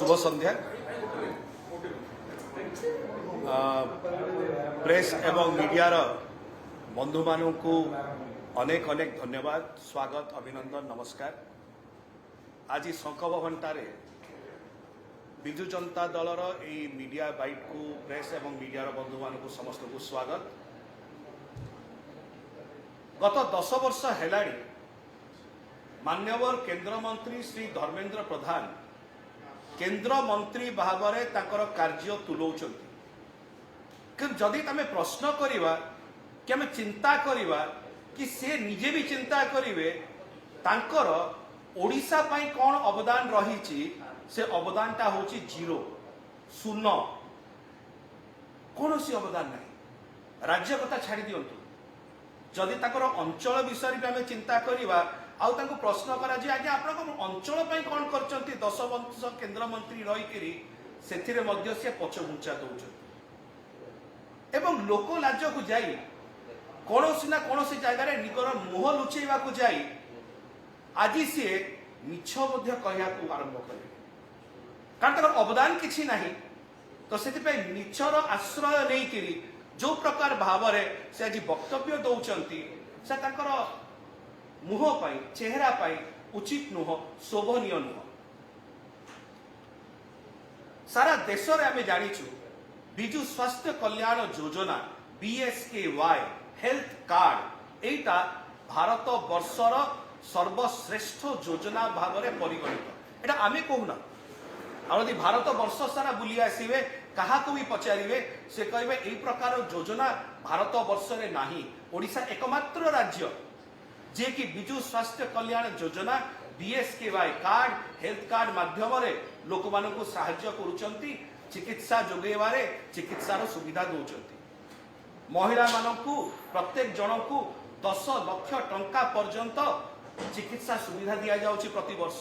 शुभ संध्या press एवं media बंधु मानू को अनेक अनेक धन्यवाद स्वागत अभिनंदन नमस्कार। आज शंख घंटार विजु जनता दलर यही मीडिया बाइट को प्रेस एवं मीडिया बंधु मानू समस्त को स्वागत। गत 10 वर्ष हेलाणी मान्यवर केंद्र मंत्री श्री धर्मेंद्र प्रधान केंद्र मंत्री भाव में ताकर कार्य तुलाउछंती कि जदि तमे प्रश्न करिवा कि आम चिंता करिवा कि से निजे भी चिंता करिवे तांकर ओडिशा पई कोन अवदान रही से अवदानटा होची जीरो शून्य कौन सी अवदान नहीं। राज्य कथा छाड़ी दियंतु जदि ताकर अंचल विषय में आम चिंता करिवा आउ तांको प्रश्न करा जे आज्ञा आपन अंचल पई कोन करचंती 10 वर्ष केंद्र मंत्री रही करी सेथिरे मध्य से पछघुंचा दउछंती एवं लोक लाज को जाई कोनोसी ना कोनोसी जगह निकर मुह लुचेवा को जाई आज सी मिछ मध्य कहया को आरंभ करे कारण ताकर अवदान किछि नाही तो सेति मिछर आश्रय नहीं करी जो प्रकार भाव से आज वक्तव्य दौरान से ताकर मुह पाई चेहरा पाई उचित नुह शोभनीय नुह। सारा देश में आम जाचु विजु स्वास्थ्य Kalyan Yojana BSKY health card एटा भारत वर्षर सर्वश्रेष्ठ योजना भाव में परिगणित। एटा आमे कहूना आदि भारत वर्ष सारा बुली आसवे क्या भी पचारे से कहे यही प्रकार योजना भारत वर्ष में नाही। ओडिशा एकमात्र राज्य जे कि विजु स्वास्थ्य Kalyan Yojana BSKY card health card माध्यम लोक मानक साहाय्य करुचंती चिकित्सा जोगेबारे चिकित्सार सुविधा दौरान महिला मानकू प्रत्येक जन को 10 लाख टंका पर्यंत चिकित्सा सुविधा दि जाउची प्रति वर्ष।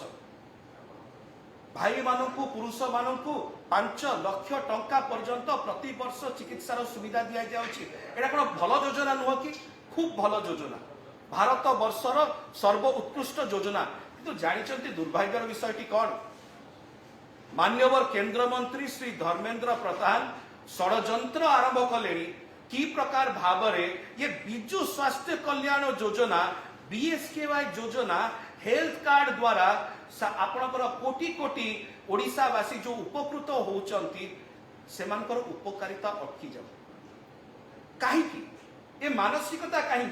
भाई मानकू पुरुष मानकू 5 लाख टंका पर्यंत प्रति वर्ष चिकित्सार सुविधा दि जाउची। एटा कोन भल योजना नुह कि खूब भल योजना भारत वर्षर सर्व उत्कृष्ट योजना। किंतु जानिचंती दुर्भाग्यर विषयटी कौन मान्यवर केंद्र मंत्री श्री धर्मेंद्र प्रधान षड्यंत्र आरंभ कले कि प्रकार भाव ये विजु स्वास्थ्य कल्याण योजना BSKY योजना हेल्थ कार्ड द्वारा आपणकर कोटी कोटी ओडिशावासी जो उपकृत होउचंती सेमानकर उपकारिता अटकी जाऊ कहीं ये मानसिकता कहीं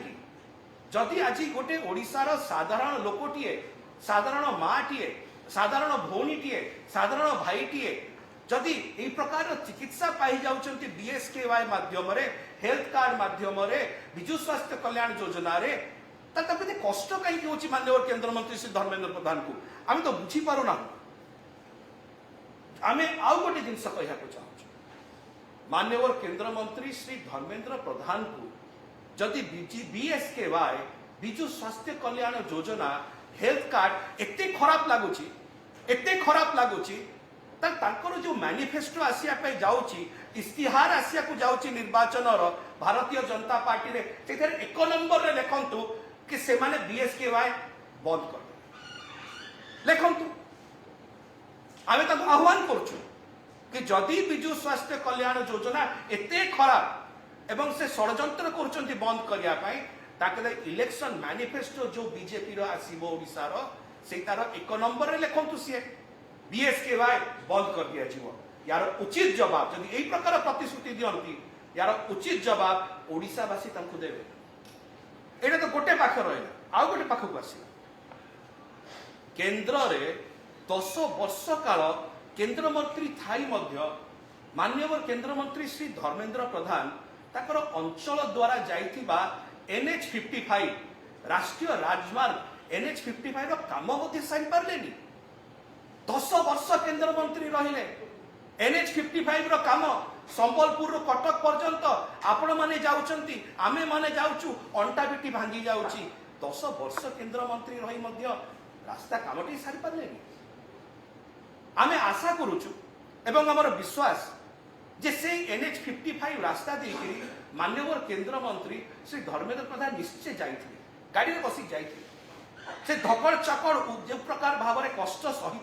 जदि आज गोटे ओडिशार साधारण लोकटीए साधारण माटीए साधारण भौणीटीए साधारण भाईटीए जदि यही प्रकार चिकित्सा पाई जाउचंती BSKY माध्यम हेल्थ कार्ड माध्यम विजु स्वास्थ्य कल्याण योजना रे ताते कष्ट कहीं होची माननीय केंद्र मंत्री श्री धर्मेंद्र प्रधान को आम तो बुझी पारुना। आम आउ गोटे जिनस कहया चाहूँ माननीय केंद्र मंत्री श्री धर्मेंद्र प्रधान को जदि BSKY विजु स्वास्थ्य कल्याण योजना हेल्थ कार्ड एते खराब लगुची तांकर जो मैनिफेस्टो आसिया पे जाउची इस्तिहार आसिया को जाउची निर्वाचन भारतीय जनता पार्टी रे सेथरे 1 नंबर रे लेखंतु कि से माने BSKY बंद कर लेखंतु आमे ताको आह्वान करछु कि जदि विजु स्वास्थ्य कल्याण योजना एते खराब एवं से षड्यंत्र करुचंती बंद करिया पाई ताकले इलेक्शन मैनिफेस्टो जो बीजेपी रो आसीबो ओडिसा रो से तार 1 नंबर रे लेखंतु सी BSKY बंद कर दिया जीवो। यार उचित जवाब जदि एही प्रकार प्रतिश्रुति दियंती यार उचित जवाब ओडिसावासी तांको देबे। एटा तो गोटे पाख रहला आउ गोटे पाख को आसी केंद्र रे 10 वर्ष काल केंद्र मंत्री थाई मध्य माननीय केंद्र मंत्री श्री धर्मेंद्र प्रधान ताकर अंचल द्वारा जाइथिबा NH55 राष्ट्रीय राजमार्ग NH55 रो काम मध्य सारि पारलेनी। 10 वर्ष केंद्र मंत्री रहिले NH55 रो काम संबलपुर रो कटक पर्यंत आपण माने जाउचंती आमे माने जाउचु अंटा बिटी भांगी जाउची। 10 वर्ष केंद्र मंत्री रही मध्य रास्ता कामटी सारि पारलेनी। आमे आशा करूचु एवं हमर विश्वास जे से NH55 रास्ता देकरी मान्यवर केंद्र मंत्री श्री धर्मेंद्र प्रधान निश्चय जाइथिले गाड़ी में बसी जाइथिले से धकड़ चकड़ जो प्रकार भाव में कष्ट सही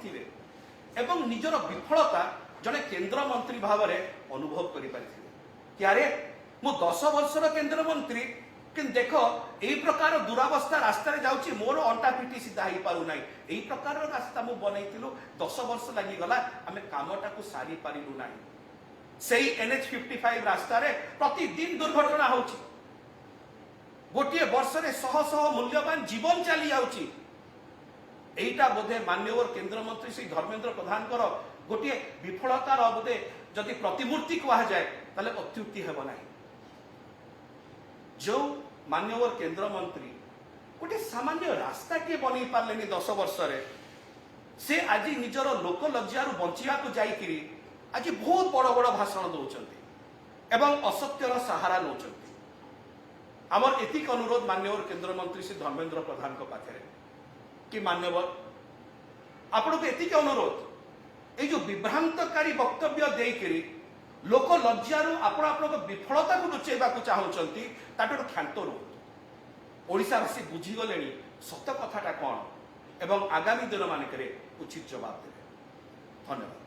ଏବଂ ନିଜର ବିଫଳତା ଜଣେ କେନ୍ଦ୍ରମନ୍ତ୍ରୀ ଭାବରେ ଅନୁଭବ କରିପାରିଥିଲେ କି ଆରେ ମୁଁ 10 ବର୍ଷର କେନ୍ଦ୍ରମନ୍ତ୍ରୀ କିନ୍ତୁ ଦେଖ ଏଇ ପ୍ରକାର ଦୁରାବସ୍ଥା ରାସ୍ତାରେ ଯାଉଛି ମୋର ଅଣ୍ଟା ପିଠି ସିଧା ହେଇପାରୁନାହିଁ ଏଇ ପ୍ରକାରର ରାସ୍ତା ମୁଁ ବନେଇଥିଲୁ 10 ବର୍ଷ ଲାଗିଗଲା ଆମେ କାମଟାକୁ ସାରି ପାରିଲୁ ନାହିଁ ସେଇ NH55 ରାସ୍ତାରେ ପ୍ରତିଦିନ ଦୁର୍ଘଟଣା ହେଉଛି ଗୋଟିଏ ବର୍ଷରେ ଶହ ଶହ ମୂଲ୍ୟବାନ ଜୀବନ ଚାଲି ଯାଉଛି এইটা বোধে মাননীয় কেন্দ্রমন্ত্রী শ্রী ধর্মেন্দ্র প্রধানଙ୍କର গোটিয়ে বিফলতার বোধে যদি প্রতিমূর্তি কুহযায় তাহলে অত্যুক্তি ହେବ ନାହିଁ जो माननीय केंद्रमंत्री गोटे सामान्य रास्ता किए बन पारे 10 वर्ष से आज निजर लोक लज्जार बंचा जाकि आज बहुत बड़ बड़ भाषण दौरान एवं असत्यर सहारा नौ आमर एतिक अनुरोध माननीय केंद्रमंत्री श्री धर्मेंद्र प्रधान पाखे कि मान्यवर आपण को एतिक अनुरोध ये जो विभ्रांतकारी वक्तव्य देकरी लोक लज्जार आपण आपण विफलता को लुचेबा चाहूँगी ताठू क्षांत रुहतु ओडिशावासी बुझीगले सत कथाटा कौन एवं आगामी दिन मानक उचित जवाब देवे धन्यवाद।